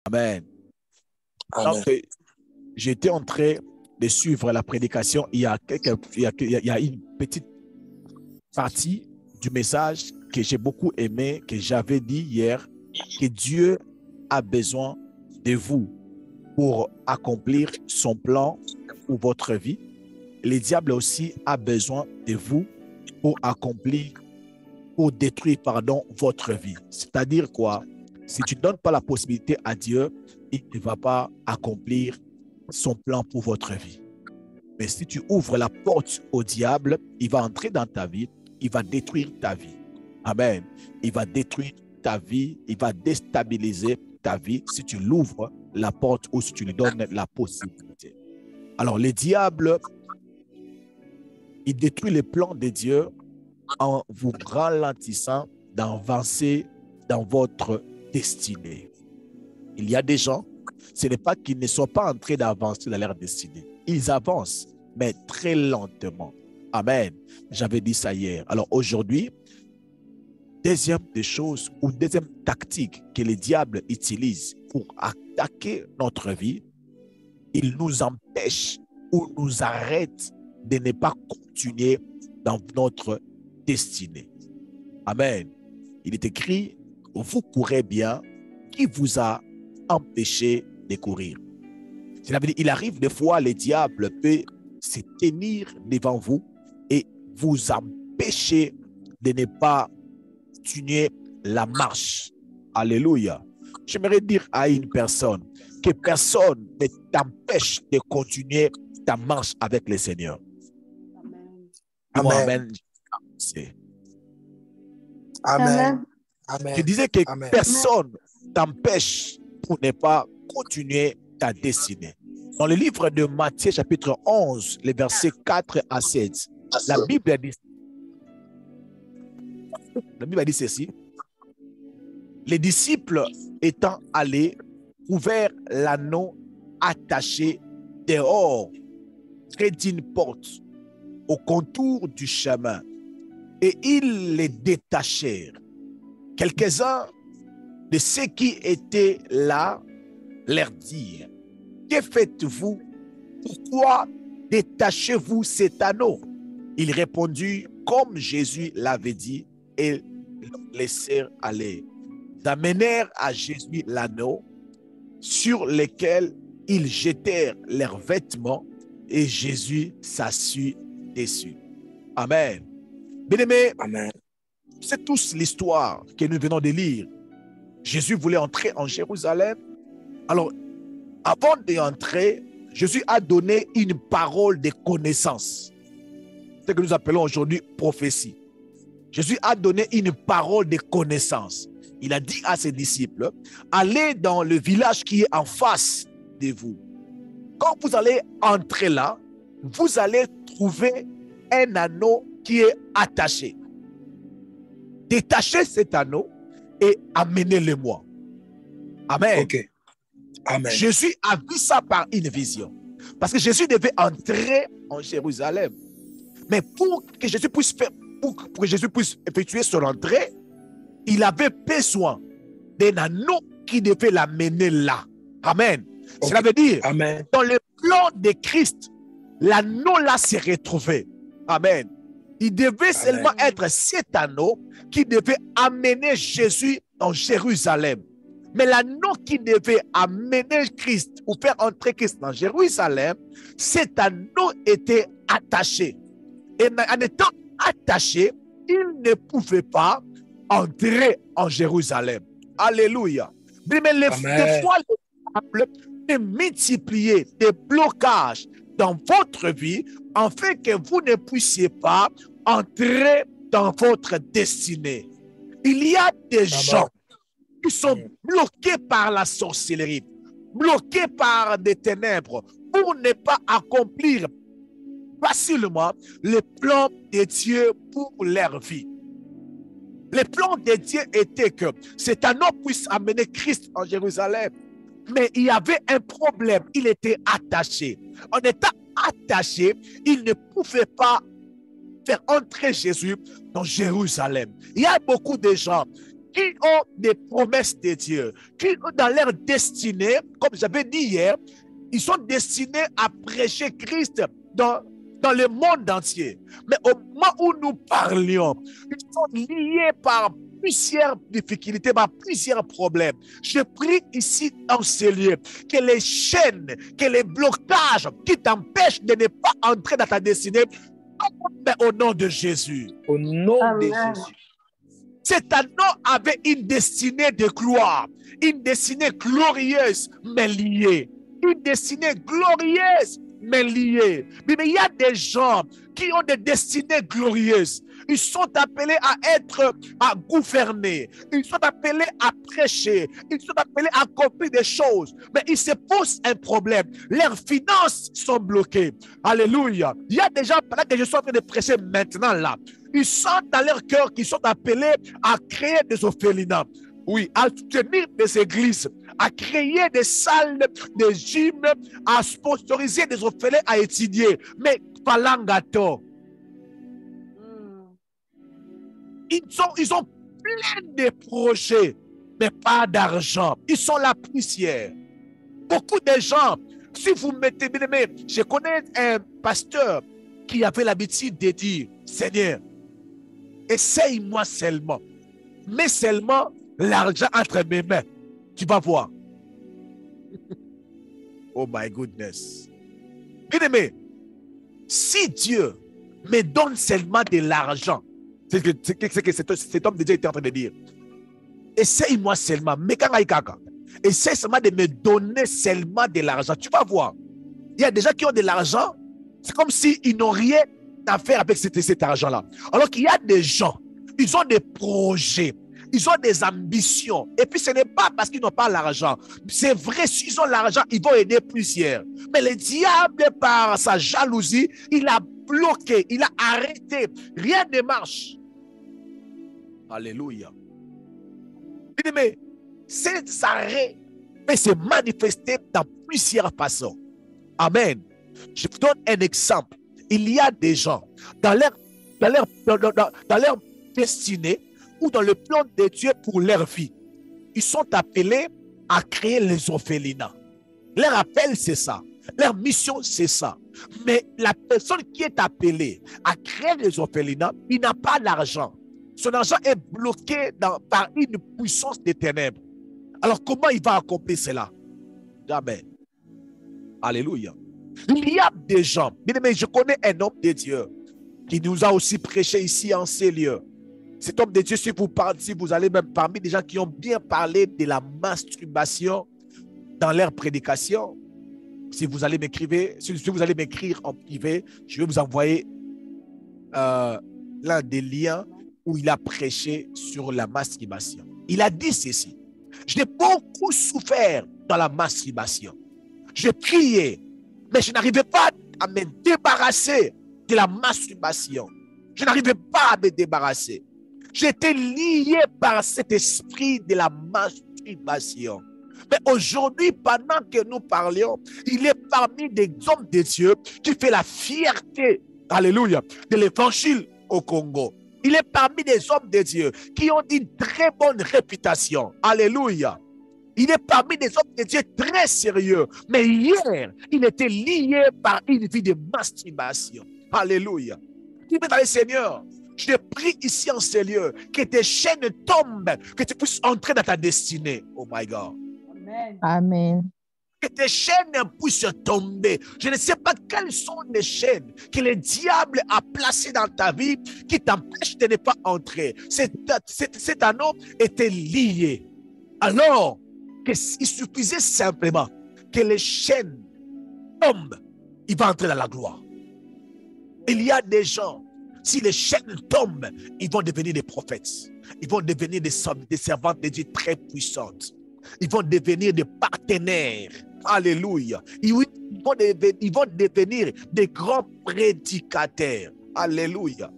Amen. Amen. Donc, j'étais en train de suivre la prédication. Il y a une petite partie du message que j'ai beaucoup aimé, que j'avais dit hier, que Dieu a besoin de vous pour accomplir son plan pour votre vie. Le diable aussi a besoin de vous pour détruire, votre vie. C'est-à-dire quoi? Si tu ne donnes pas la possibilité à Dieu, il ne va pas accomplir son plan pour votre vie. Mais si tu ouvres la porte au diable, il va entrer dans ta vie, il va détruire ta vie. Amen. Il va détruire ta vie, il va déstabiliser ta vie si tu l'ouvres la porte ou si tu lui donnes la possibilité. Alors, le diable, il détruit les plans de Dieu en vous ralentissant d'avancer dans votre destinée. Il y a des gens, ce n'est pas qu'ils ne sont pas en train d'avancer dans leur destinée. Ils avancent, mais très lentement. Amen. J'avais dit ça hier. Alors aujourd'hui, deuxième des choses ou deuxième tactique que le diable utilise pour attaquer notre vie, il nous empêche ou nous arrête de ne pas continuer dans notre destinée. Amen. Il est écrit, vous courez bien, qui vous a empêché de courir. Cela veut dire, il arrive des fois, le diable peut se tenir devant vous et vous empêcher de ne pas continuer la marche. Alléluia. J'aimerais dire à une personne que personne ne t'empêche de continuer ta marche avec le Seigneur. Amen. Amen. Amen. Amen. Tu disais que Amen. personne t'empêche pour ne pas continuer ta destinée. Dans le livre de Matthieu, chapitre 11, les versets 4 à 7, la Bible dit ceci. Les disciples étant allés trouvèrent l'anneau attaché dehors, près d'une porte, au contour du chemin, et ils les détachèrent. Quelques-uns de ceux qui étaient là leur dirent, que faites-vous? Pourquoi détachez-vous cet anneau? Ils répondirent comme Jésus l'avait dit et le laissèrent aller. Ils amenèrent à Jésus l'anneau sur lequel ils jetèrent leurs vêtements et Jésus s'assit dessus. Amen. Bien-aimés, c'est tous l'histoire que nous venons de lire. Jésus voulait entrer en Jérusalem. Alors, avant d'entrer, Jésus a donné une parole de connaissance. C'est ce que nous appelons aujourd'hui prophétie. Jésus a donné une parole de connaissance. Il a dit à ses disciples, allez dans le village qui est en face de vous. Quand vous allez entrer là, vous allez trouver un anneau qui est attaché. Détachez cet anneau et amenez-le-moi. Amen. Okay. Amen. Jésus a vu ça par une vision. Parce que Jésus devait entrer en Jérusalem. Mais pour que Jésus puisse effectuer son entrée, il avait besoin d'un anneau qui devait l'amener là. Amen. Okay. Cela veut dire, Amen. Dans le plan de Christ, l'anneau là s'est retrouvé. Amen. Il devait seulement être cet anneau qui devait amener Jésus en Jérusalem. Mais l'anneau qui devait amener Christ ou faire entrer Christ dans Jérusalem, cet anneau était attaché. Et en étant attaché, il ne pouvait pas entrer en Jérusalem. Alléluia. Mais des fois, le diable peut multiplier des blocages dans votre vie afin que vous ne puissiez pas entrer dans votre destinée. Il y a des gens qui sont bloqués par la sorcellerie, bloqués par des ténèbres pour ne pas accomplir facilement le plan de Dieu pour leur vie. Le plan de Dieu était que cet anneau puisse amener Christ en Jérusalem. Mais il y avait un problème, il était attaché. En étant attaché, il ne pouvait pas faire entrer Jésus dans Jérusalem. Il y a beaucoup de gens qui ont des promesses de Dieu, qui dans leur destinée, comme j'avais dit hier, ils sont destinés à prêcher Christ dans le monde entier. Mais au moment où nous parlions, ils sont liés par plusieurs difficultés, par plusieurs problèmes. Je prie ici en ce lieu que les chaînes, que les blocages qui t'empêchent de ne pas entrer dans ta destinée, mais au nom de Jésus. Au nom Amen. de Jésus. Cet anneau avait une destinée de gloire, une destinée glorieuse, mais liée. Une destinée glorieuse, mais liée. Mais il y a des gens qui ont des destinées glorieuses. Ils sont appelés à gouverner. Ils sont appelés à prêcher. Ils sont appelés à accomplir des choses. Mais il se pose un problème. Leurs finances sont bloquées. Alléluia. Il y a des gens, pendant que je suis en train de prêcher maintenant là, ils sentent dans leur cœur qu'ils sont appelés à créer des orphelinats. Oui, à tenir des églises, à créer des salles, des gyms, à sponsoriser des orphelins à étudier. Mais Palangato, ils ont plein de projets, mais pas d'argent. Ils sont la poussière. Beaucoup de gens, si vous mettez bien aimé, je connais un pasteur qui avait l'habitude de dire, Seigneur, essaye-moi seulement, mets seulement l'argent entre mes mains. Tu vas voir. Oh my goodness. Bien aimé, si Dieu me donne seulement de l'argent, c'est ce que cet homme de Dieu était en train de dire. Essaye-moi seulement. Essaye seulement de me donner seulement de l'argent. Tu vas voir. Il y a des gens qui ont de l'argent. C'est comme s'ils n'ont rien à faire avec cet argent-là. Alors qu'il y a des gens, ils ont des projets. Ils ont des ambitions. Et puis, ce n'est pas parce qu'ils n'ont pas l'argent. C'est vrai, s'ils ont l'argent, ils vont aider plusieurs. Mais le diable, par sa jalousie, il a bloqué, il a arrêté. Rien ne marche. Alléluia. Mais cet arrêt peut se manifester dans plusieurs façons. Amen. Je vous donne un exemple. Il y a des gens dans leur destinée ou dans le plan de Dieu pour leur vie. Ils sont appelés à créer les orphelinats. Leur appel, c'est ça. Leur mission, c'est ça. Mais la personne qui est appelée à créer les orphelinats, il n'a pas l'argent. Son argent est bloqué par une puissance des ténèbres. Alors, comment il va accomplir cela? Jamais. Alléluia. Il y a des gens, mais je connais un homme de Dieu qui nous a aussi prêché ici en ces lieux. Cet homme de Dieu, si vous allez même parmi des gens qui ont bien parlé de la masturbation dans leur prédication, si vous allez m'écrire en privé, je vais vous envoyer l'un des liens où il a prêché sur la masturbation. Il a dit ceci: j'ai beaucoup souffert dans la masturbation. J'ai prié, mais je n'arrivais pas à me débarrasser de la masturbation. Je n'arrivais pas à me débarrasser. J'étais lié par cet esprit de la masturbation. Mais aujourd'hui, pendant que nous parlions, il est parmi des hommes de Dieu qui fait la fierté, alléluia, de l'évangile au Congo. Il est parmi des hommes de Dieu qui ont une très bonne réputation. Alléluia. Il est parmi des hommes de Dieu très sérieux. Mais hier, il était lié par une vie de masturbation. Alléluia. Dis dans le Seigneur, je prie ici en ce lieu que tes chaînes tombent, que tu puisses entrer dans ta destinée. Oh my God. Amen. Amen. Que tes chaînes puissent tomber. Je ne sais pas quelles sont les chaînes que le diable a placées dans ta vie qui t'empêchent de ne pas entrer. Cet anneau était lié. Alors, il suffisait simplement que les chaînes tombent. Il va entrer dans la gloire. Il y a des gens, si les chaînes tombent, ils vont devenir des prophètes. Ils vont devenir des servantes de Dieu très puissantes. Ils vont devenir des partenaires. Alléluia. Ils vont devenir des grands prédicateurs. Alléluia.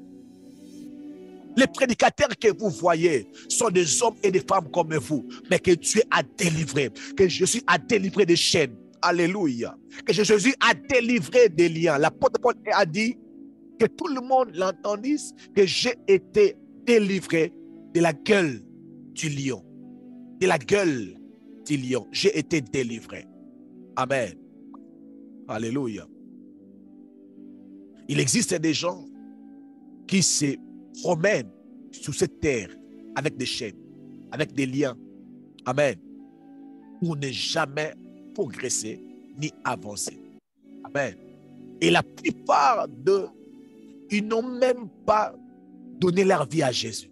Les prédicateurs que vous voyez sont des hommes et des femmes comme vous, mais que Dieu a délivré, que Jésus a délivré des chaînes. Alléluia. Que Jésus a délivré des liens. L'apôtre Paul a dit que tout le monde l'entendisse, que j'ai été délivré de la gueule du lion, de la gueule du lion, j'ai été délivré. Amen. Alléluia. Il existe des gens qui se promènent sur cette terre avec des chaînes, avec des liens. Amen. Pour ne jamais progresser ni avancer. Amen. Et la plupart d'eux, ils n'ont même pas donné leur vie à Jésus.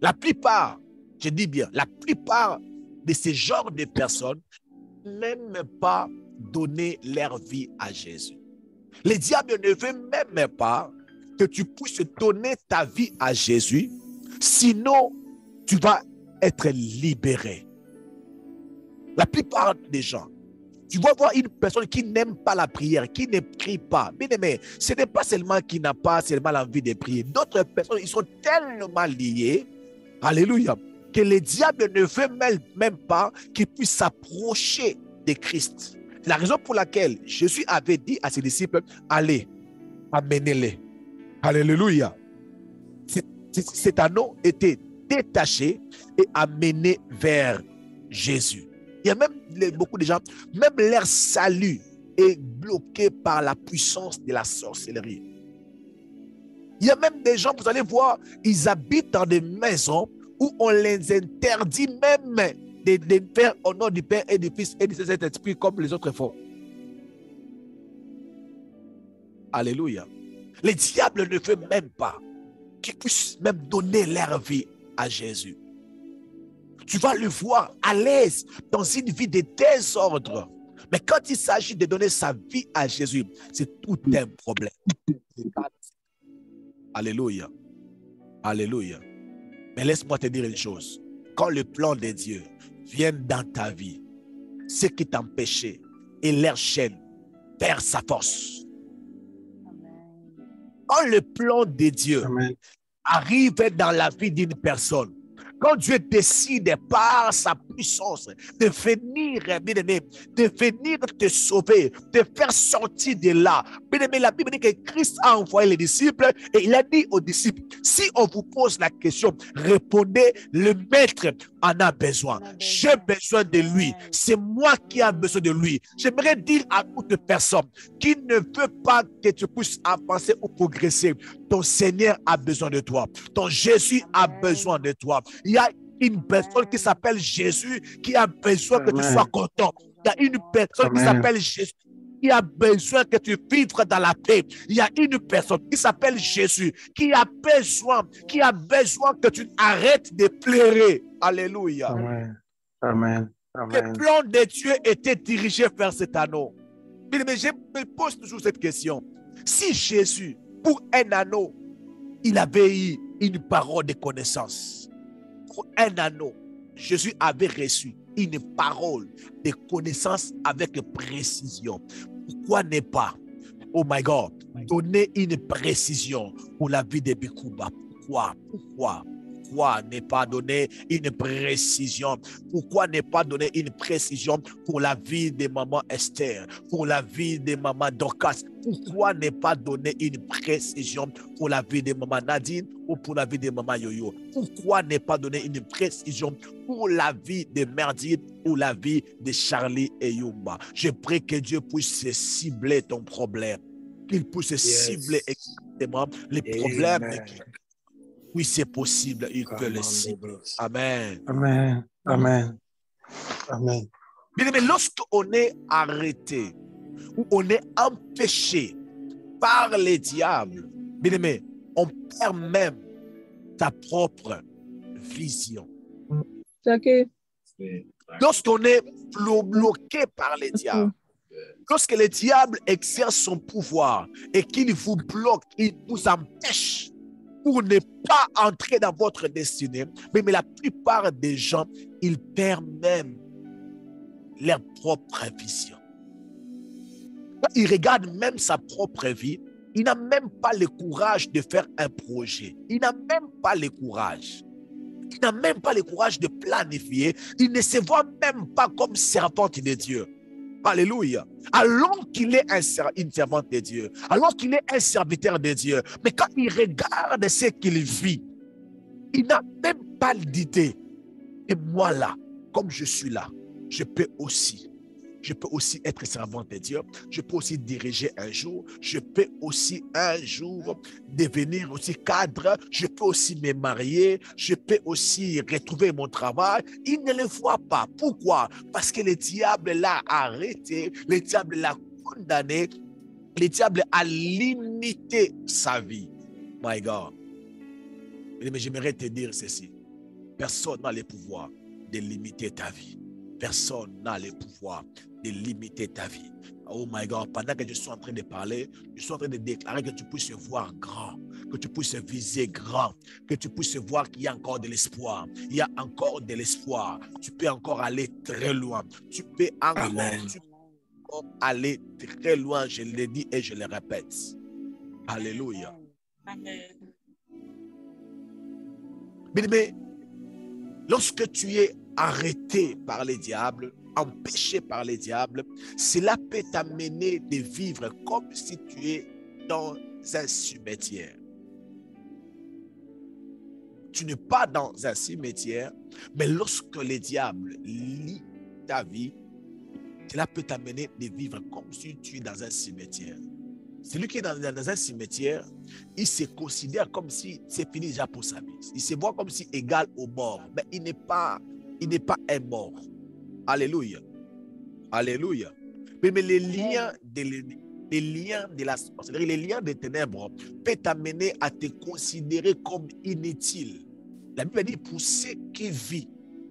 La plupart, je dis bien, la plupart de ces genres de personnes n'ont même pas donné leur vie à Jésus. Le diable ne veut même pas que tu puisses donner ta vie à Jésus, sinon tu vas être libéré. La plupart des gens, tu vas voir une personne qui n'aime pas la prière, qui ne prie pas. Bien aimé, ce n'est pas seulement qu'il n'a pas seulement l'envie de prier. D'autres personnes, ils sont tellement liés, alléluia, que le diable ne veut même pas qu'il puisse s'approcher de Christ. C'est la raison pour laquelle Jésus avait dit à ses disciples, allez, amenez-les. Alléluia. Cet anneau était détaché et amené vers Jésus. Il y a même beaucoup de gens, même leur salut est bloqué par la puissance de la sorcellerie. Il y a même des gens, vous allez voir, ils habitent dans des maisons où on les interdit même de faire au nom du Père et du Fils et du Saint-Esprit comme les autres font. Alléluia. Le diable ne veut même pas qu'ils puissent même donner leur vie à Jésus. Tu vas le voir à l'aise dans une vie de désordre. Mais quand il s'agit de donner sa vie à Jésus, c'est tout un problème. Alléluia. Alléluia. Mais laisse-moi te dire une chose. Quand le plan de Dieu vient dans ta vie, ce qui t'empêchait et leur chaîne perd sa force. Quand le plan de Dieu arrive dans la vie d'une personne, quand Dieu décide par sa puissance de venir, de venir te sauver, de faire sortir de là. Bien aimé, la Bible dit que Christ a envoyé les disciples et il a dit aux disciples, si on vous pose la question, répondez, le maître en a besoin. J'ai besoin de lui. C'est moi qui ai besoin de lui. J'aimerais dire à toute personne qui ne veut pas que tu puisses avancer ou progresser, ton Seigneur a besoin de toi. Ton Jésus a besoin de toi. Il y a une personne qui s'appelle Jésus qui a besoin que tu sois content. Il y a une personne qui s'appelle Jésus qui a besoin que tu vives dans la paix. Il y a une personne qui s'appelle Jésus qui a besoin que tu arrêtes de pleurer. Alléluia. Amen. Amen. Le plan de Dieu était dirigé vers cet anneau. Mais je me pose toujours cette question. Si Jésus, pour un anneau, il avait eu une parole de connaissance. Pour un anneau, Jésus avait reçu une parole de connaissance avec précision. Pourquoi ne pas, oh my God, donner une précision pour la vie de Bikouba? Pourquoi ne pas donner une précision? Pourquoi ne pas donner une précision pour la vie de maman Esther, pour la vie de maman Dorcas? Pourquoi ne pas donner une précision pour la vie de maman Nadine ou pour la vie de maman Yoyo? Pourquoi ne pas donner une précision pour la vie de Merdine ou la vie de Charlie et Yumba? Je prie que Dieu puisse cibler ton problème, qu'il puisse cibler exactement les problèmes. Oui, c'est possible, il peut le cibler. Amen. Amen. Amen. Amen. Bien, mais lorsqu'on est arrêté ou on est empêché par les diables, bien aimé, on perd même ta propre vision. Lorsqu'on est bloqué par les diables, lorsque le diable exerce son pouvoir et qu'il vous bloque, il vous empêche pour ne pas entrer dans votre destinée, mais la plupart des gens, ils perdent même leur propre vision. Quand ils regardent même sa propre vie, il n'a même pas le courage de faire un projet. Il n'a même pas le courage. Il n'a même pas le courage de planifier. Il ne se voit même pas comme servante de Dieu. Alléluia. Alors qu'il est une servante de Dieu, alors qu'il est un serviteur de Dieu, mais quand il regarde ce qu'il vit, il n'a même pas d'idée. Et moi là, comme je suis là, je peux aussi être servant de Dieu. Je peux aussi diriger un jour. Je peux aussi un jour devenir aussi cadre. Je peux aussi me marier. Je peux aussi retrouver mon travail. Il ne le voit pas. Pourquoi? Parce que le diable l'a arrêté. Le diable l'a condamné. Le diable a limité sa vie. My God. Mais j'aimerais te dire ceci. Personne n'a le pouvoir de limiter ta vie. Personne n'a le pouvoir de limiter ta vie. Oh my God, pendant que je suis en train de parler, je suis en train de déclarer que tu puisses voir grand, que tu puisses viser grand, que tu puisses voir qu'il y a encore de l'espoir. Il y a encore de l'espoir. Tu peux encore aller très loin. Tu peux encore aller très loin. Je le dis et je le répète. Alléluia. Amen. Mais lorsque tu es arrêté par les diables, empêché par les diables, cela peut t'amener de vivre comme si tu es dans un cimetière. Tu n'es pas dans un cimetière, mais lorsque les diables lient ta vie, cela peut t'amener de vivre comme si tu es dans un cimetière. Celui qui est dans un cimetière, il se considère comme si c'est fini déjà pour sa vie. Il se voit comme si égal au mort, mais il n'est pas un mort. Alléluia. Alléluia. Mais les liens de la sorcellerie, les liens des ténèbres peuvent t'amener à te considérer comme inutile. La Bible dit, pour ceux qui vivent,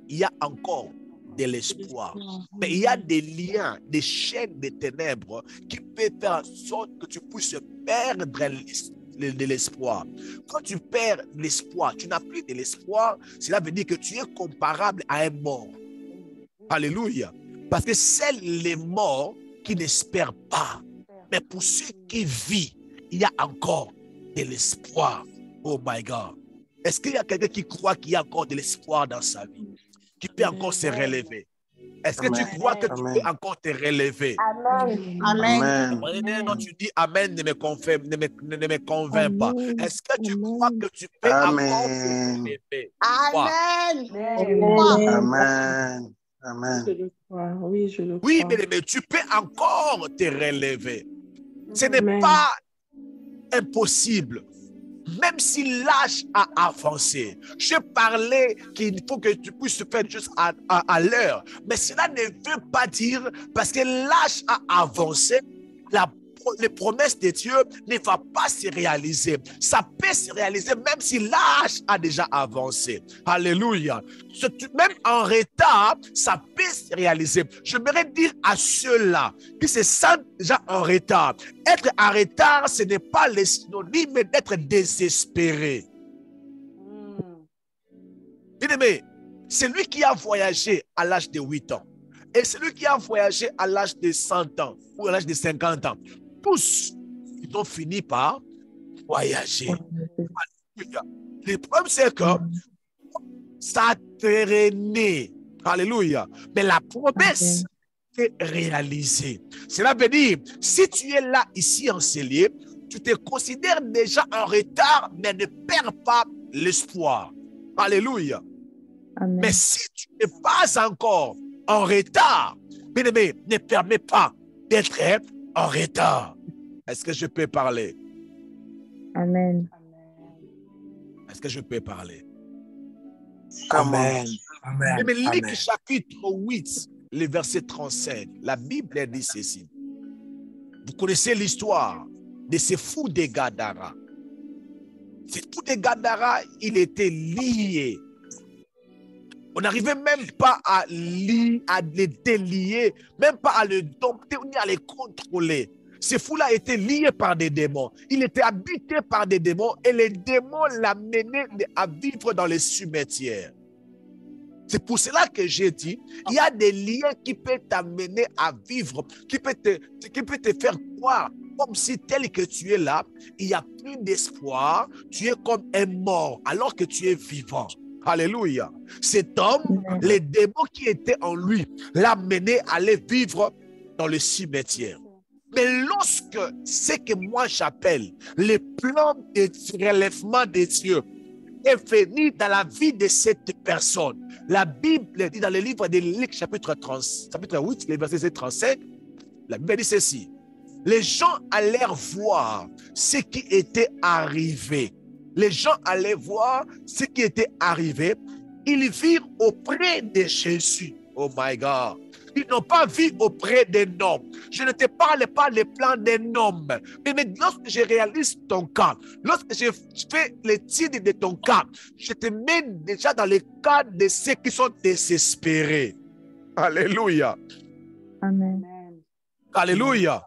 il y a encore de l'espoir. Mais il y a des liens, des chaînes de ténèbres qui peuvent faire en sorte que tu puisses perdre de l'espoir. Quand tu perds l'espoir, tu n'as plus de l'espoir, cela veut dire que tu es comparable à un mort. Alléluia. Parce que c'est les morts qui n'espèrent pas. Mais pour ceux qui vivent, il y a encore de l'espoir. Oh my God. Est-ce qu'il y a quelqu'un qui croit qu'il y a encore de l'espoir dans sa vie? Qui peut encore se relever? Est-ce que tu crois que tu peux encore te relever? Amen. Amen. Amen. Non, tu dis Amen, ne me convainc pas. Est-ce que tu crois que tu peux encore te relever? Amen. Amen. Amen. Je le crois. Oui, je le crois. Oui, mais tu peux encore te relever. Ce n'est pas impossible. Même si l'âge a avancé, je parlais qu'il faut que tu puisses se faire juste à l'heure. Mais cela ne veut pas dire, parce que l'âge a avancé, les promesses de Dieu ne vont pas se réaliser. Ça peut se réaliser même si l'âge a déjà avancé. Alléluia. Même en retard, ça peut se réaliser. Je voudrais dire à ceux-là qui se sentent déjà en retard. Être en retard, ce n'est pas le synonyme d'être désespéré. Bien-aimé, celui qui a voyagé à l'âge de 8 ans et celui qui a voyagé à l'âge de 100 ans ou à l'âge de 50 ans, tous, ils ont fini par voyager. Le problème, c'est que ça a traîné. Alléluia. Mais la promesse est réalisée. Cela veut dire, si tu es là, ici, en Célier, tu te considères déjà en retard, mais ne perds pas l'espoir. Alléluia. Amen. Mais si tu n'es pas encore en retard, bien-aimé, ne permets pas d'être en retard. Est-ce que je peux parler? Amen. Est-ce que je peux parler? Amen. Amen. Mais Luc chapitre 8, le verset 35, la Bible dit ceci. Vous connaissez l'histoire de ces fous de Gadara. Ces fous de Gadara, il était lié. On n'arrivait même pas à les délier, même pas à le dompter ni à les contrôler. Ces fous-là étaient liés par des démons. Il était habité par des démons et les démons l'amenaient à vivre dans les cimetières. C'est pour cela que j'ai dit, il y a des liens qui peuvent t'amener à vivre, qui peuvent te faire croire comme si tel que tu es là, il n'y a plus d'espoir, tu es comme un mort alors que tu es vivant. Alléluia. Cet homme, les démons qui étaient en lui, l'a mené à aller vivre dans le cimetière. Mais lorsque ce que moi j'appelle les plans de relèvement de Dieu est venu dans la vie de cette personne. La Bible dit dans le livre de Luc, chapitre 8, le verset 35, la Bible dit ceci. Les gens allèrent voir ce qui était arrivé. Les gens allaient voir ce qui était arrivé. Ils virent auprès de Jésus. Oh my God. Ils n'ont pas vu auprès d'un homme. Je ne te parle pas des plans d'un homme. Mais lorsque je réalise ton cas, lorsque je fais l'étude de ton cas, je te mets déjà dans le cas de ceux qui sont désespérés. Alléluia. Amen. Alléluia.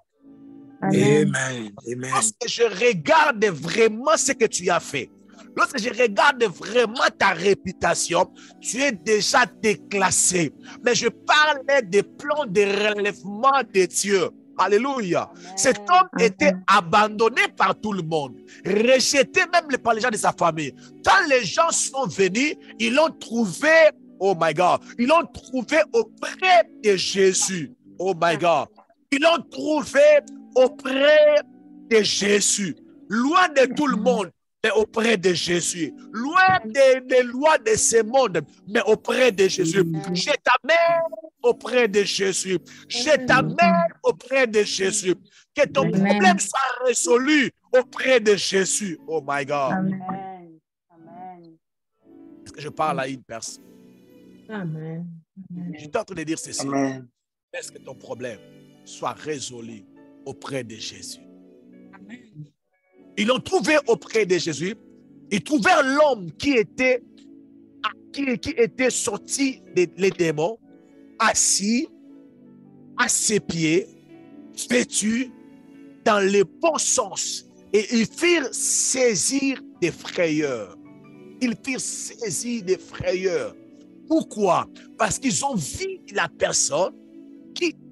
Amen. Amen. Lorsque je regarde vraiment ce que tu as fait, lorsque je regarde vraiment ta réputation, tu es déjà déclassé. Mais je parlais des plans de relèvement de Dieu. Alléluia. Cet homme était abandonné par tout le monde, rejeté même par les gens de sa famille. Quand les gens sont venus, ils l'ont trouvé, oh my God, ils l'ont trouvé auprès de Jésus. Oh my God. Ils l'ont trouvé auprès de Jésus, loin de tout le monde, mais auprès de Jésus, loin des lois de ce monde, mais auprès de Jésus. Je t'amène auprès de Jésus. Je t'amène auprès de Jésus. Que ton problème soit résolu auprès de Jésus. Oh my God. Amen. Est-ce que je parle à une personne? Amen. Je suis en train de dire ceci. Amen. Est-ce que ton problème soit résolu auprès de Jésus? Ils l'ont trouvé auprès de Jésus. Ils trouvèrent l'homme qui était sorti des démons, assis à ses pieds, vêtu dans le bon sens. Et ils firent saisir des frayeurs. Ils firent saisir des frayeurs. Pourquoi? Parce qu'ils ont vu la personne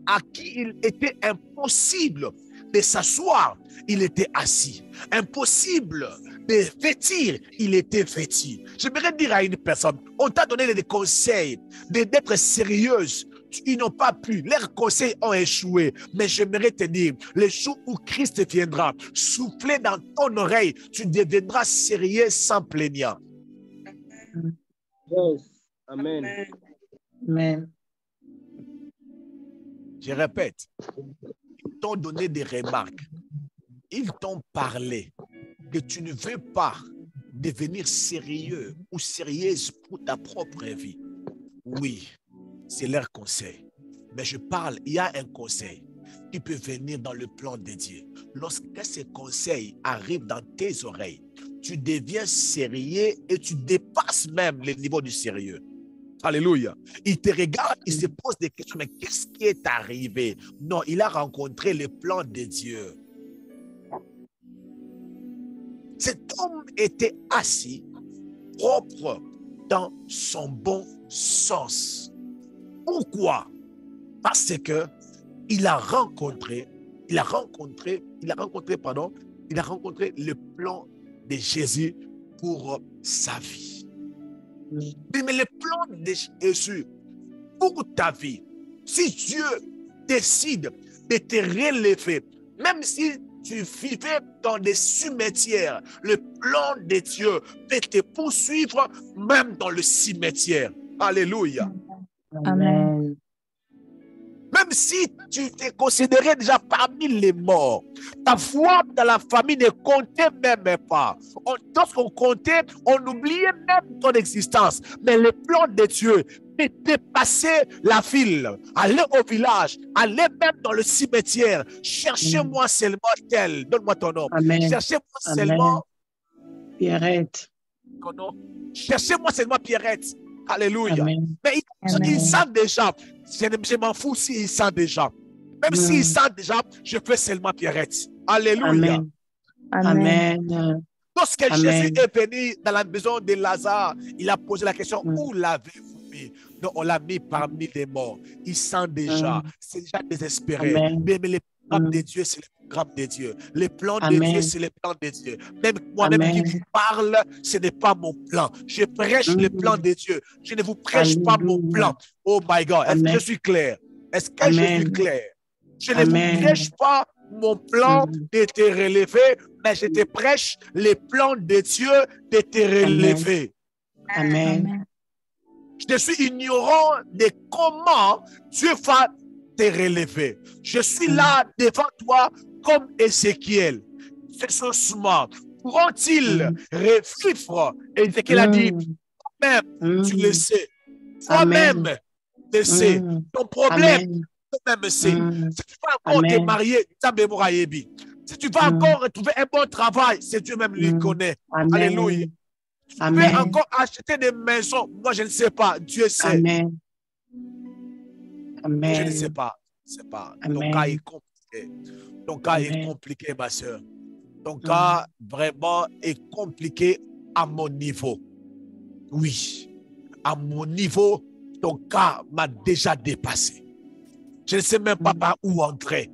à qui il était impossible de s'asseoir, il était assis. Impossible de vêtir, il était vêtu. J'aimerais dire à une personne, on t'a donné des conseils d'être sérieuse. Ils n'ont pas pu, leurs conseils ont échoué. Mais j'aimerais te dire, le jour où Christ viendra, souffler dans ton oreille, tu deviendras sérieux sans plaignant. Yes. Amen. Amen. Je répète, ils t'ont donné des remarques. Ils t'ont parlé que tu ne veux pas devenir sérieux ou sérieuse pour ta propre vie. Oui, c'est leur conseil. Mais je parle, il y a un conseil qui peut venir dans le plan de Dieu. Lorsque ces conseils arrivent dans tes oreilles, tu deviens sérieux et tu dépasses même le niveau du sérieux. Alléluia. Il te regarde, il se pose des questions. Mais qu'est-ce qui est arrivé? Non, il a rencontré le plan de Dieu. Cet homme était assis, propre dans son bon sens. Pourquoi? Parce que il a rencontré le plan de Jésus pour sa vie. Mais le plan de Jésus pour ta vie, si Dieu décide de te relever, même si tu vivais dans des cimetières, le plan de Dieu peut te poursuivre même dans le cimetière. Alléluia. Amen. Même si tu t'es considéré déjà parmi les morts, ta foi dans la famille ne comptait même pas. Lorsqu'on comptait, on oubliait même ton existence. Mais le plan de Dieu peut dépasser la ville, aller au village, aller même dans le cimetière. Cherchez-moi seulement tel. Donne-moi ton nom. Cherchez-moi seulement Pierrette. Cherchez-moi seulement Pierrette. Alléluia. Amen. Mais ils savent déjà. Je m'en fous s'ils savent déjà. Même s'ils savent déjà, je fais seulement Pierrette. Alléluia. Amen. Amen. Lorsque Jésus est venu dans la maison de Lazare, il a posé la question, où l'avez-vous mis? Non, on l'a mis parmi les morts. Il sent déjà, c'est déjà désespéré. Mais le programme de Dieu, c'est le programme de Dieu. Le plan de Dieu, c'est le plan de Dieu. Même moi-même qui vous parle, ce n'est pas mon plan. Je prêche le plan de Dieu. Je ne vous prêche pas mon plan. Oh my God, est-ce que je suis clair? Est-ce que je suis clair? Je ne vous prêche pas mon plan de te relever, mais je te prêche les plans de Dieu de te relever. Amen. Je suis ignorant de comment Dieu va te relever. Je suis là devant toi comme Ézéchiel. Ce soir, pourront-ils revivre? Et Ézéchiel a dit, toi-même, tu le sais. Toi-même, tu le sais. Ton problème, toi-même, c'est. Si tu vas encore te marier, si tu vas encore trouver un bon travail, c'est Dieu-même qui connaît. Alléluia. Tu peux encore acheter des maisons. Moi, je ne sais pas. Dieu sait. Amen. Amen. Je ne sais pas. C'est pas. Ton cas est compliqué. Ton cas est compliqué, ma soeur. Ton cas vraiment est compliqué à mon niveau. Oui. À mon niveau, ton cas m'a déjà dépassé. Je ne sais même pas par où entrer.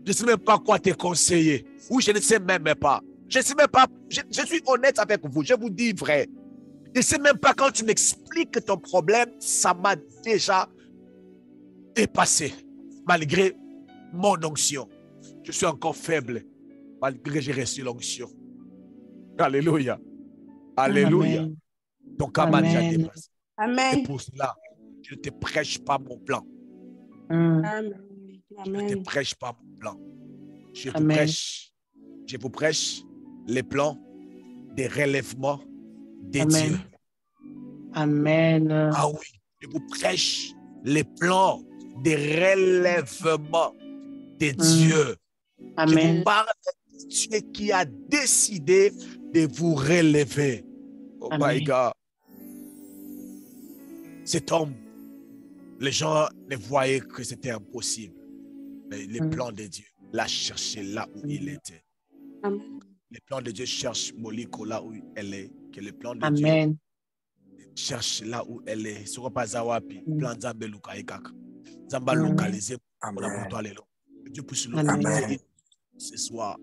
Je ne sais même pas quoi te conseiller. Oui, je ne sais même pas. Je ne sais même pas. Je suis honnête avec vous. Je vous dis vrai. Je ne sais même pas quand tu m'expliques ton problème, ça m'a déjà dépassé. Malgré mon onction. Je suis encore faible. Malgré que j'ai reçu l'onction. Alléluia. Alléluia. Ton cas m'a déjà dépassé. Amen. Et pour cela, je ne te prêche pas mon plan. Amen. Je ne te prêche pas mon plan. Je vous prêche les plans des relèvements des dieux. Amen. Ah oui, je vous prêche les plans des relèvements des dieux. Amen. Je vous parle de Dieu qui a décidé de vous relever. Oh my God. Cet homme, les gens ne voyaient que c'était impossible. Mais les plans de Dieu l'a cherché là où il était. Amen. Les plans de Dieu cherchent Moliko là où elle est. Que les plans de Amen. Dieu cherchent là où elle est. Ce n'est pas Zawapi. Plan Zambé Luka Ekaka. Zamba localisé. Que Dieu puisse localiser ce soir.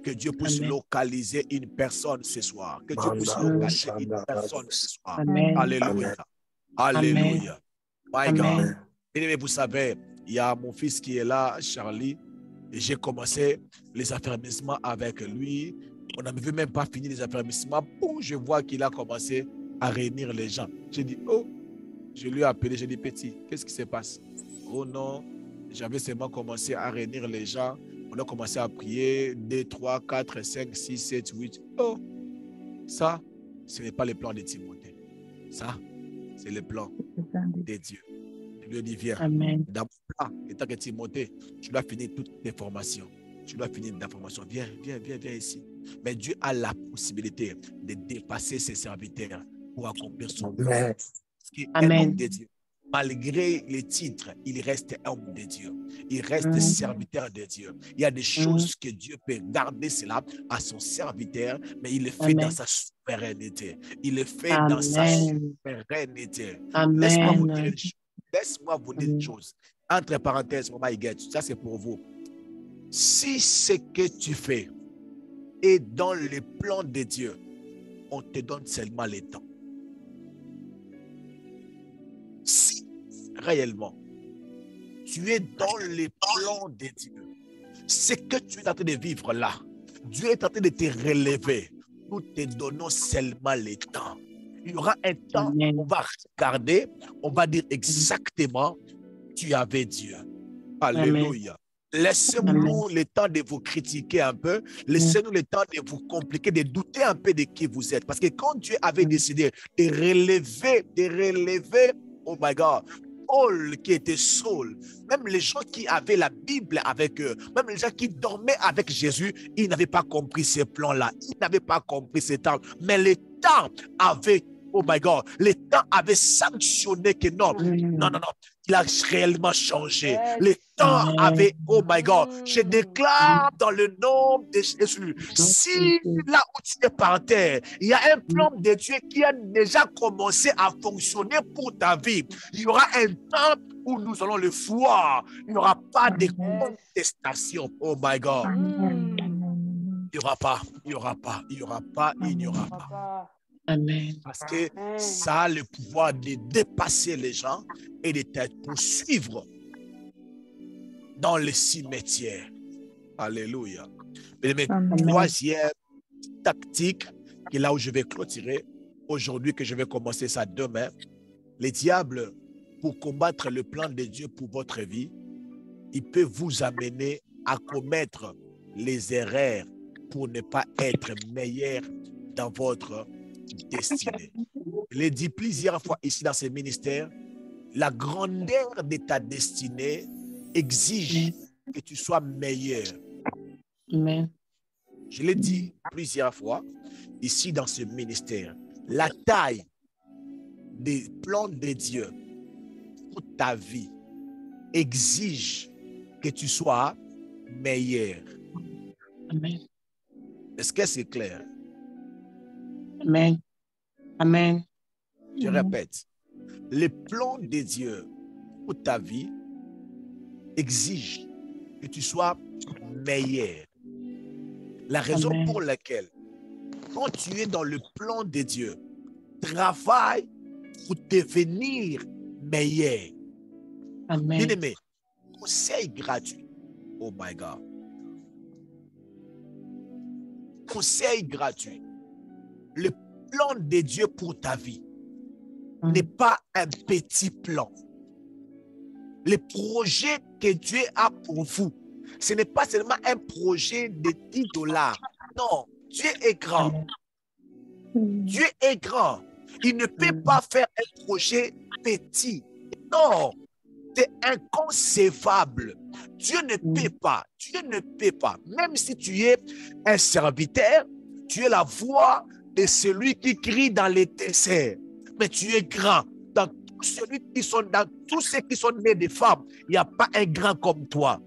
Que Dieu puisse localiser une personne ce soir. Que Dieu puisse localiser une personne ce soir. Alléluia. Alléluia. My God. Et vous savez, il y a mon fils qui est là, Charlie, et j'ai commencé les affermissements avec lui. On n'avait même pas fini les affermissements. Boum, je vois qu'il a commencé à réunir les gens. J'ai dit, oh, je lui ai appelé, j'ai dit, petit, qu'est-ce qui se passe? Oh non, j'avais seulement commencé à réunir les gens. On a commencé à prier 2, 3, 4, 5, 6, 7, 8. Oh, ça, ce n'est pas le plan de Timothée. Ça, c'est le plan de Dieu. Je lui ai dit, viens. Amen. Dans mon plan, étant que Timothée, tu dois finir toutes tes formations. Tu dois finir ta formation. Viens, viens, viens, viens ici. Mais Dieu a la possibilité de dépasser ses serviteurs pour accomplir son plan. Parce qu'il est un homme de Dieu. Malgré les titres, il reste homme de Dieu. Il reste serviteur de Dieu. Il y a des choses que Dieu peut garder cela à son serviteur, mais il le fait dans sa souveraineté. Il le fait dans sa souveraineté. Laisse-moi vous dire une chose. Laisse-moi vous dire une chose. Entre parenthèses, ça c'est pour vous. Si ce que tu fais est dans le plan de Dieu, on te donne seulement le temps. Si réellement tu es dans les plans de Dieu, ce que tu es en train de vivre là, Dieu est en train de te relever. Nous te donnons seulement le temps. Il y aura un temps, on va regarder, on va dire exactement, tu avais Dieu. Alléluia. Laissez-nous le temps de vous critiquer un peu. Laissez-nous le temps de vous compliquer, de douter un peu de qui vous êtes. Parce que quand Dieu avait décidé de relever, oh my God, Paul qui était Saul, même les gens qui avaient la Bible avec eux, même les gens qui dormaient avec Jésus, ils n'avaient pas compris ces plans-là. Ils n'avaient pas compris ces temps. Mais le temps avait, oh my God, le temps avait sanctionné que non, non, il a réellement changé. Le temps avait, oh my God, je déclare dans le nom de Jésus, si là où tu es par terre, il y a un plan de Dieu qui a déjà commencé à fonctionner pour ta vie, il y aura un temps où nous allons le voir. Il n'y aura pas de contestation. Oh my God. Il n'y aura pas, il n'y aura pas, il n'y aura pas, il n'y aura pas. Amen. Parce que ça a le pouvoir de dépasser les gens et de te poursuivre dans les cimetières. Alléluia. Mais Amen. troisième tactique, qui est là où je vais clôturer aujourd'hui, que je vais commencer ça demain. Les diables, pour combattre le plan de Dieu pour votre vie, il peut vous amener à commettre les erreurs pour ne pas être meilleur dans votre destinée. Je l'ai dit plusieurs fois ici dans ce ministère, la grandeur de ta destinée exige que tu sois meilleur. Amen. Je l'ai dit plusieurs fois ici dans ce ministère, la taille des plans de Dieu pour ta vie exige que tu sois meilleur. Amen. Est-ce que c'est clair? Amen. Amen. Je répète, les plans de Dieu pour ta vie exigent que tu sois meilleur. La raison Amen. pour laquelle, quand tu es dans le plan de Dieu, travaille pour devenir meilleur. Amen. Bien-aimé, conseil gratuit. Oh my God. Conseil gratuit. Le plan de Dieu pour ta vie n'est pas un petit plan. Le projet que Dieu a pour vous, ce n'est pas seulement un projet de $10. Non, Dieu est grand. Dieu est grand. Il ne peut pas faire un projet petit. Non, c'est inconcevable. Dieu ne peut pas. Dieu ne peut pas. Même si tu es un serviteur, tu es la voix de celui qui crie dans les déserts. Mais tu es grand. Dans tous ceux qui sont nés de femmes, il n'y a pas un grand comme toi.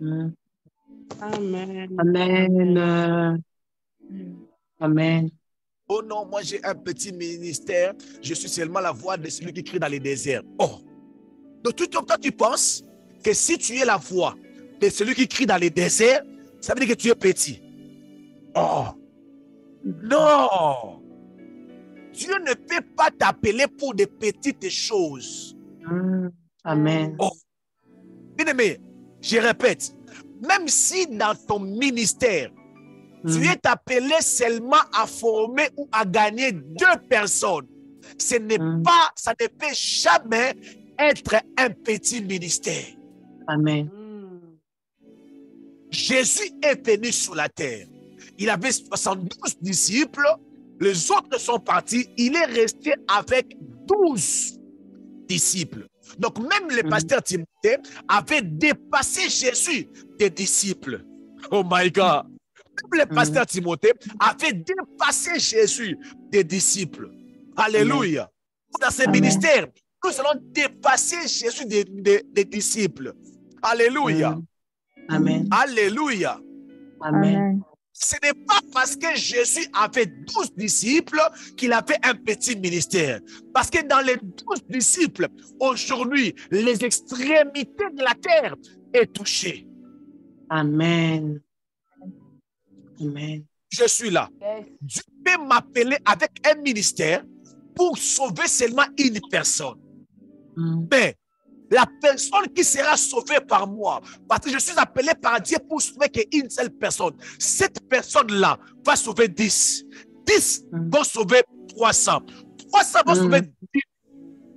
Amen. Amen. Amen. Oh non, moi j'ai un petit ministère, je suis seulement la voix de celui qui crie dans les déserts. Oh, de tout ton temps tu penses que si tu es la voix de celui qui crie dans les déserts, ça veut dire que tu es petit. Oh, non. Dieu ne peut pas t'appeler pour des petites choses. Amen. Oh, bien-aimé, je répète, même si dans ton ministère, tu es appelé seulement à former ou à gagner 2 personnes, ce n'est pas, ça ne peut jamais être un petit ministère. Amen. Jésus est venu sur la terre. Il avait 72 disciples. Les autres sont partis. Il est resté avec 12 disciples. Donc, même le pasteur Timothée avait dépassé Jésus des disciples. Oh my God. Même le pasteur Timothée avait dépassé Jésus des disciples. Alléluia. Dans ce ministère, nous allons dépasser Jésus des disciples. Alléluia. Amen. Alléluia. Amen. Ce n'est pas parce que Jésus avait 12 disciples qu'il avait un petit ministère. Parce que dans les 12 disciples, aujourd'hui, les extrémités de la terre est touchée. Amen. Amen. Je suis là. Dieu peut m'appeler avec un ministère pour sauver seulement une personne. Mais la personne qui sera sauvée par moi, parce que je suis appelé par Dieu pour sauver qu'une seule personne, cette personne-là va sauver 10. 10 vont sauver 300. 300 vont sauver 10.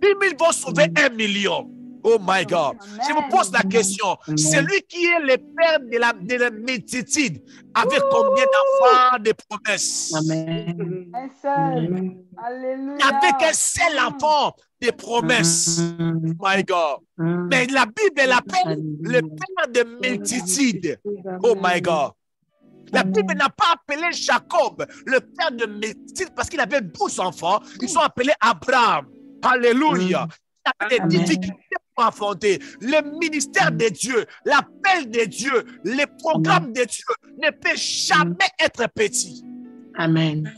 10 000 vont sauver 1 million. Oh my God. Je vous pose la question. Celui qui est le père de la multitude, avec combien d'enfants de promesses? Amen. Un seul. Alléluia. Avec un seul enfant de promesses. My God. Mais la Bible l'appelle le père de multitude. Oh my God. La Bible n'a pas appelé Jacob le père de multitude parce qu'il avait 12 enfants. Ils sont appelés Abraham. Alléluia. Il y a des difficultés pour affronter. Le ministère de Dieu, l'appel de Dieu, les programmes de Dieu ne peut jamais être petit. Amen.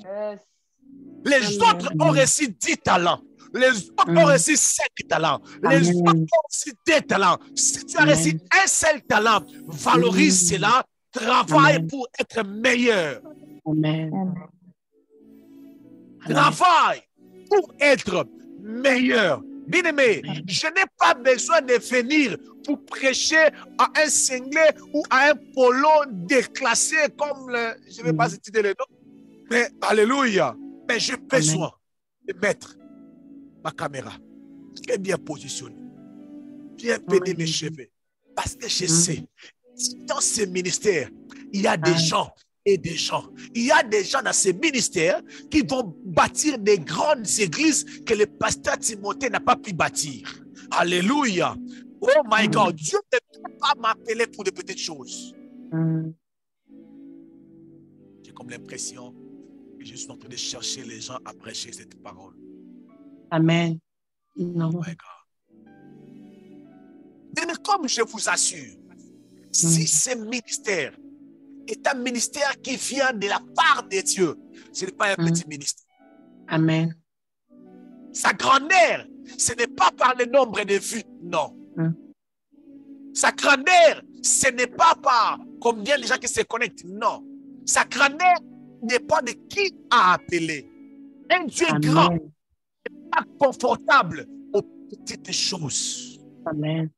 Les autres ont reçu 10 talents. Les autres ont reçu 5 talents. Les autres ont reçu 2 talents. Si tu as reçu un seul talent, valorise cela, travaille pour être meilleur. Amen. Travaille pour être meilleur. Bien-aimé, je n'ai pas besoin de venir pour prêcher à un singlet ou à un polo déclassé comme le, je ne vais pas citer le nom, mais alléluia. Mais j'ai besoin de mettre ma caméra très bien positionnée, bien peiner mes cheveux, parce que je sais, dans ce ministère, il y a des gens et des gens. Il y a des gens dans ces ministères qui vont bâtir des grandes églises que le pasteur Timothée n'a pas pu bâtir. Alléluia. Oh my God, Dieu ne peut pas m'appeler pour des petites choses. J'ai comme l'impression que je suis en train de chercher les gens à prêcher cette parole. Amen. Non. Oh my God. Mais comme je vous assure, si ce ministère est un ministère qui vient de la part de Dieu, ce n'est pas un petit ministère. Amen. Sa grandeur, ce n'est pas par le nombre de vues, non. Sa grandeur, ce n'est pas par combien de gens qui se connectent, non. Sa grandeur dépend de qui a appelé. Un Dieu grand n'est pas confortable aux petites choses. Amen.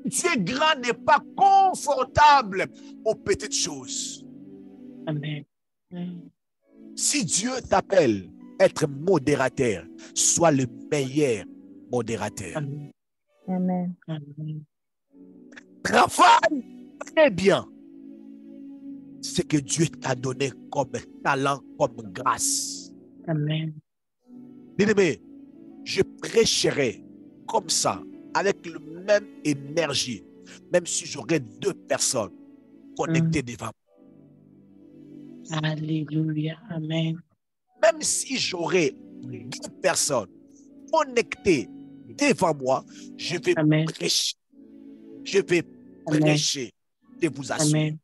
Dieu grand n'est pas confortable aux petites choses. Amen. Si Dieu t'appelle être modérateur, sois le meilleur modérateur. Amen. Travaille très bien ce que Dieu t'a donné comme talent, comme grâce. Amen. Bien-aimé, je prêcherai comme ça, avec la même énergie, même si j'aurais 2 personnes connectées devant moi. Alléluia. Amen. Même si j'aurais 2 personnes connectées devant moi, je vais prêcher. Je vais prêcher. Je vous assure. Amen.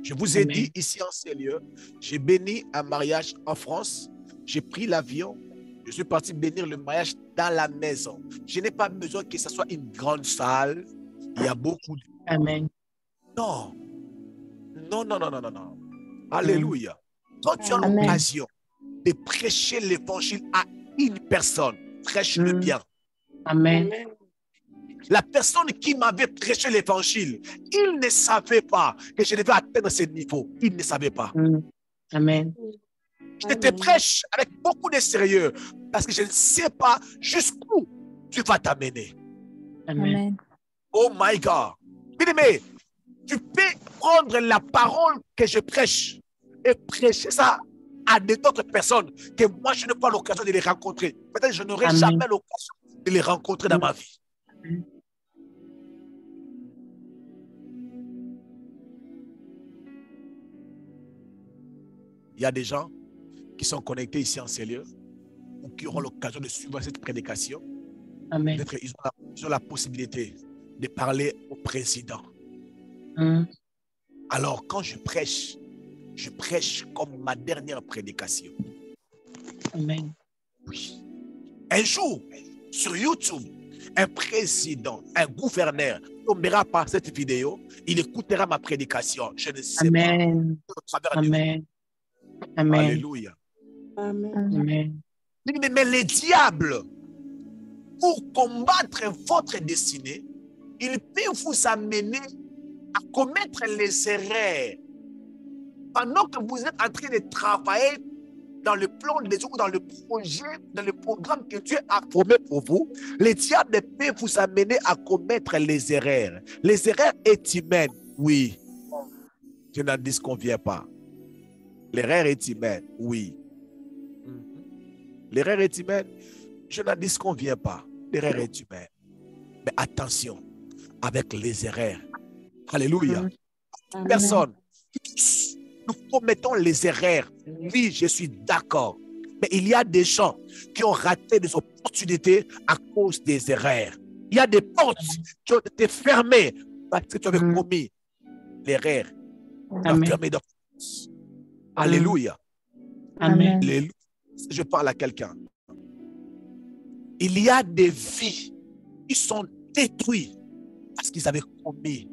Je vous ai dit ici en ces lieux, j'ai béni un mariage en France, j'ai pris l'avion, je suis parti bénir le mariage dans la maison. Je n'ai pas besoin que ce soit une grande salle. Il y a beaucoup de... Amen. Non. Non, non, non, non, non, non. Alléluia. Quand tu as l'occasion de prêcher l'évangile à une personne, prêche-le bien. Amen. La personne qui m'avait prêché l'évangile, il ne savait pas que je devais atteindre ce niveau. Il ne savait pas. Amen. Je te prêche avec beaucoup de sérieux parce que je ne sais pas jusqu'où tu vas t'amener. Amen. Oh my God. Bien-aimé, tu peux prendre la parole que je prêche et prêcher ça à d'autres personnes que moi je n'ai pas l'occasion de les rencontrer. Peut-être que je n'aurai jamais l'occasion de les rencontrer dans ma vie. Il y a des gens qui sont connectés ici en ces lieux ou qui auront l'occasion de suivre cette prédication. Peut-être qu'ils ont la possibilité de parler au président. Alors, quand je prêche comme ma dernière prédication. Amen. Oui. Un jour, sur YouTube, un président, un gouverneur tombera par cette vidéo, il écoutera ma prédication. Je ne sais pas. Amen. Amen. Alléluia. Amen. Mais les diables, pour combattre votre destinée, il peut vous amener à commettre les erreurs. Pendant que vous êtes en train de travailler dans le plan de Dieu, dans le projet, dans le programme que Dieu a formé pour vous, les diables peuvent vous amener à commettre les erreurs. Les erreurs est humaine, oui. Je n'en disconviens pas. L'erreur est humaine, oui. L'erreur est humaine, je n'en disconviens pas. L'erreur est humaine. Mais attention, avec les erreurs. Alléluia. Personne. Nous commettons les erreurs. Oui, je suis d'accord. Mais il y a des gens qui ont raté des opportunités à cause des erreurs. Il y a des portes qui ont été fermées parce que tu avais commis l'erreur. Alléluia. Amen. Alléluia. Je parle à quelqu'un. Il y a des vies qui sont détruites parce qu'ils avaient commis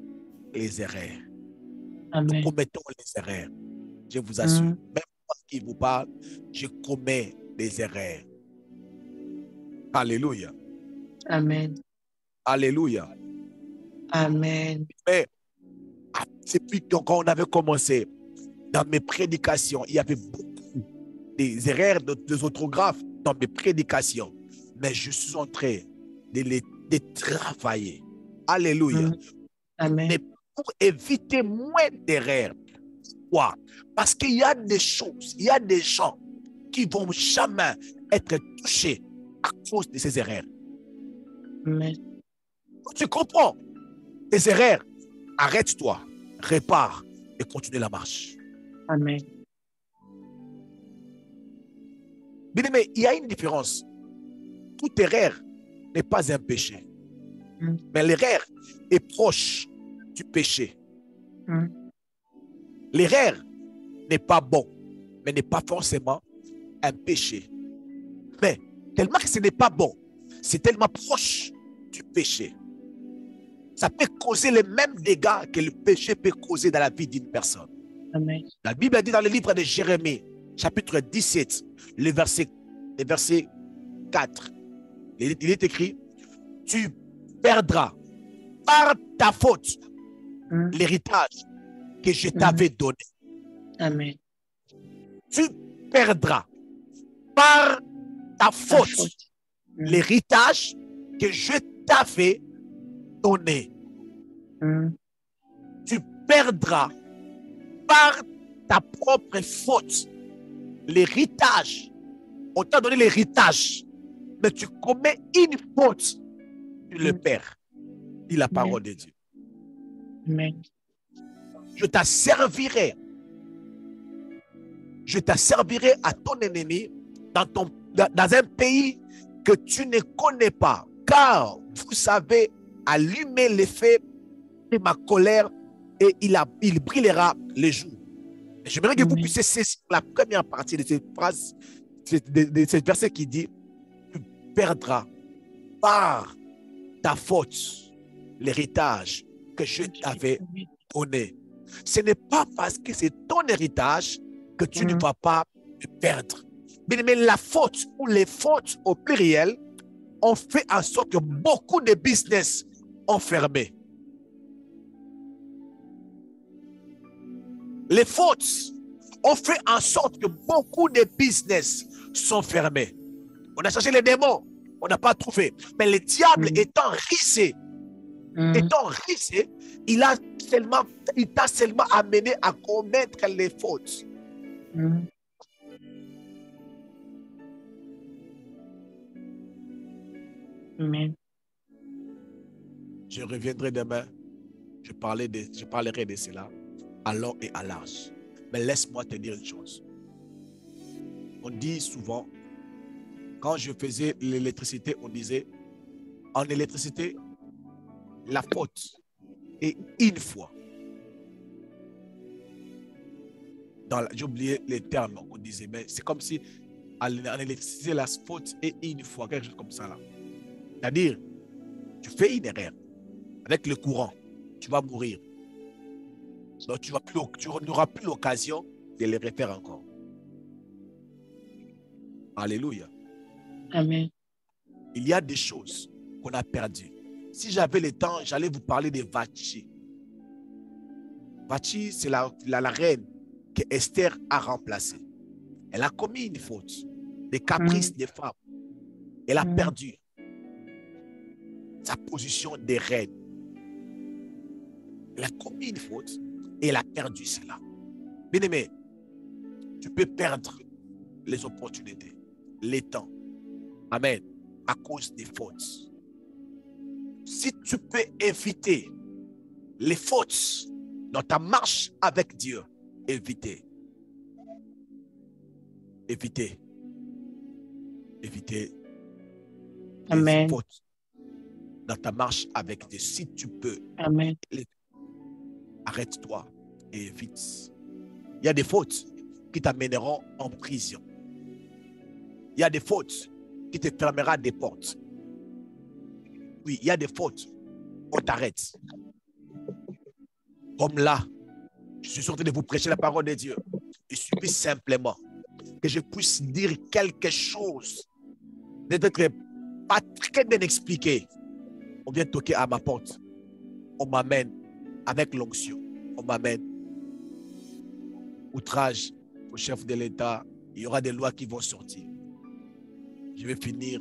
les erreurs. Nous commettons les erreurs. Je vous assure, même moi qui vous parle, je commets des erreurs. Alléluia. Amen. Alléluia. Amen. Mais depuis quand on avait commencé, dans mes prédications, il y avait beaucoup des erreurs de orthographe dans mes prédications. Mais je suis en train de travailler. Alléluia. Amen. Mais pour éviter moins d'erreurs. Pourquoi? Parce qu'il y a des choses, il y a des gens qui ne vont jamais être touchés à cause de ces erreurs. Amen. Tu comprends? Tes erreurs, arrête-toi, répare et continue la marche. Amen. Bien, mais il y a une différence. Toute erreur n'est pas un péché. Mais l'erreur est proche du péché. L'erreur n'est pas bon, mais n'est pas forcément un péché. Mais tellement que ce n'est pas bon, c'est tellement proche du péché. Ça peut causer les mêmes dégâts que le péché peut causer dans la vie d'une personne. Amen. La Bible a dit dans le livre de Jérémie, chapitre 17, le verset 4, il est écrit, tu perdras par ta faute l'héritage que je t'avais donné. Amen. Tu perdras par ta faute l'héritage que je t'avais donné. Tu perdras par ta propre faute l'héritage. On t'a donné l'héritage, mais tu commets une faute, tu le perds. Dit la parole de Dieu. Amen. Je t'asservirai à ton ennemi dans un pays que tu ne connais pas, car vous savez allumer l'effet de ma colère et il brillera le jour. J'aimerais que vous puissiez saisir la première partie de cette phrase, de ce verset qui dit, tu perdras par ta faute l'héritage que je t'avais donné. Ce n'est pas parce que c'est ton héritage que tu ne vas pas le perdre. Mais la faute ou les fautes au pluriel ont fait en sorte que beaucoup de business ont fermé. Les fautes ont fait en sorte que beaucoup de business sont fermés. On a cherché les démons, on n'a pas trouvé. Mais le diable étant risé, il t'a seulement amené à commettre les fautes. Amen. Je reviendrai demain. Je parlerai de cela à long et à large. Mais laisse-moi te dire une chose. On dit souvent, quand je faisais l'électricité, on disait, en électricité, la faute est une fois. J'ai oublié les termes, on disait, mais c'est comme si en électricité, la faute est une fois, quelque chose comme ça là. C'est-à-dire, tu fais une erreur avec le courant, tu vas mourir. Donc, tu n'auras plus l'occasion de le refaire encore. Alléluia. Amen. Il y a des choses qu'on a perdues. Si j'avais le temps, j'allais vous parler de Vashti. Vashti, c'est la reine que Esther a remplacée. Elle a commis une faute, des caprices des femmes. Elle a perdu sa position de reine. Elle a commis une faute et elle a perdu cela. Bien-aimé, tu peux perdre les opportunités, les temps. Amen. À cause des fautes. Si tu peux éviter les fautes dans ta marche avec Dieu, éviter. Amen. Les fautes dans ta marche avec Dieu. Si tu peux, Amen. Arrête-toi et évite. Il y a des fautes qui t'amèneront en prison. Il y a des fautes qui te fermeront des portes. Oui, il y a des fautes. On t'arrête. Comme là, je suis sorti de vous prêcher la parole de Dieu. Il suffit simplement que je puisse dire quelque chose, d'être pas très bien expliqué. On vient toquer à ma porte. On m'amène avec l'onction. On m'amène outrage au chef de l'État. Il y aura des lois qui vont sortir. Je vais finir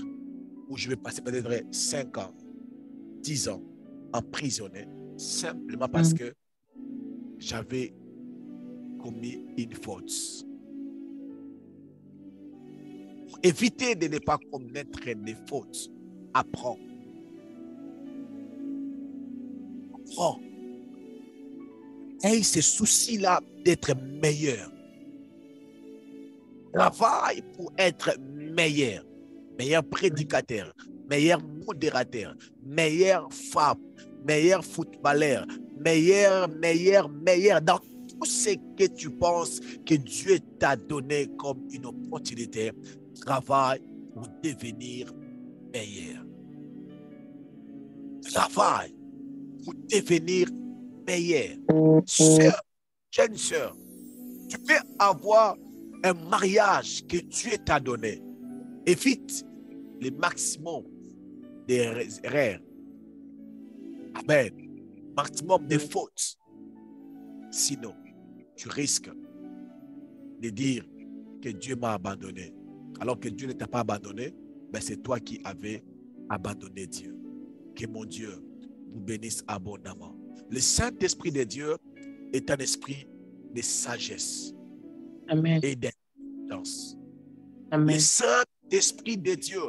ou je vais passer peut-être 5 ans, 10 ans emprisonné simplement parce que j'avais commis une faute. Pour éviter de ne pas commettre des fautes, apprends. Apprends. Aie ce souci-là d'être meilleur. Travaille pour être meilleur. Meilleur prédicateur, meilleur modérateur, meilleure femme, meilleur footballeur, meilleur dans tout ce que tu penses que Dieu t'a donné comme une opportunité. Travaille pour devenir meilleur. Travaille pour devenir meilleur. Sœur, jeune sœur, tu peux avoir un mariage que Dieu t'a donné. Évite le maximum des erreurs. Amen. Maximum de fautes. Sinon, tu risques de dire que Dieu m'a abandonné. Alors que Dieu ne t'a pas abandonné, mais c'est toi qui avais abandonné Dieu. Que mon Dieu vous bénisse abondamment. Le Saint-Esprit de Dieu est un esprit de sagesse. Amen. Et d'intelligence. Amen. Le Saint-Esprit de Dieu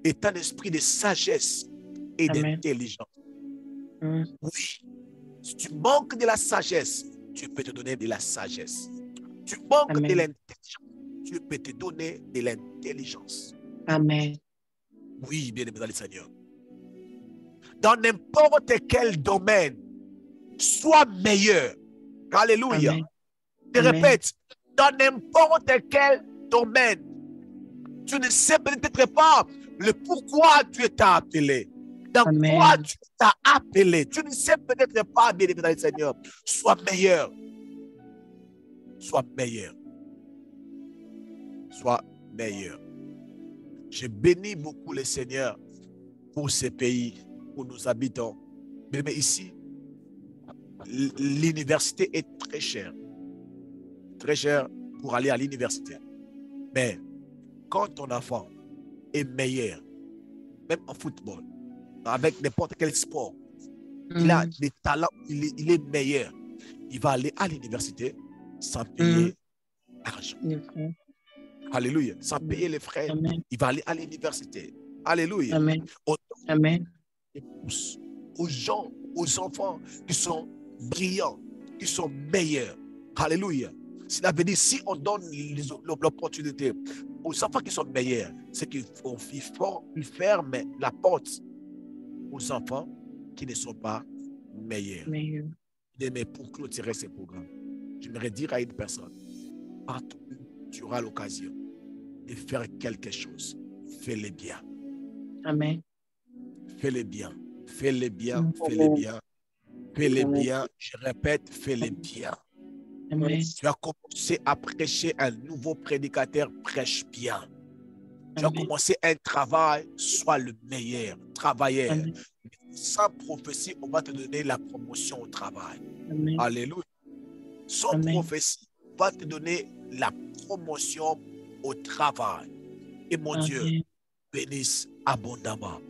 est un esprit de sagesse et d'intelligence. Oui. Si tu manques de la sagesse, Dieu peut te donner de la sagesse. Tu manques de l'intelligence, Dieu peut te donner de l'intelligence. Amen. Oui, bien-aimé dans le Seigneur. Dans n'importe quel domaine, sois meilleur. Alléluia. Amen. Je répète, dans n'importe quel domaine, tu ne sais peut-être pas le pourquoi Dieu t'a appelé. Dans quoi Dieu t'a appelé. Tu ne sais peut-être pas, bien-aimé dans le Seigneur. Sois meilleur. Sois meilleur. Sois meilleur. Je bénis beaucoup le Seigneur pour ce pays où nous habitons. Mais ici, l'université est très chère. Très chère pour aller à l'université. Mais quand ton enfant est meilleur, même en football, avec n'importe quel sport, il a des talents, il est meilleur. Il va aller à l'université sans payer l'argent. Alléluia. Sans payer les frais, il va aller à l'université. Alléluia. Amen. Amen. Aux gens, aux enfants qui sont brillants, qui sont meilleurs. Alléluia. Cela veut dire, si on donne l'opportunité aux enfants qui sont meilleurs, c'est qu'il ferme la porte aux enfants qui ne sont pas meilleurs. Mais pour clôturer ce programme, j'aimerais dire à une personne, partout où tu auras l'occasion de faire quelque chose, fais-le bien. Amen. Fais-le bien. Fais-le bien. Fais-le bien. Fais-le bien. Je répète, fais-le bien. Amen. Tu as commencé à prêcher, un nouveau prédicateur, prêche bien. Tu as commencé un travail, sois le meilleur travailleur. Amen. Sans prophétie, on va te donner la promotion au travail. Amen. Alléluia. Sans prophétie, on va te donner la promotion au travail. Et mon Dieu bénisse abondamment.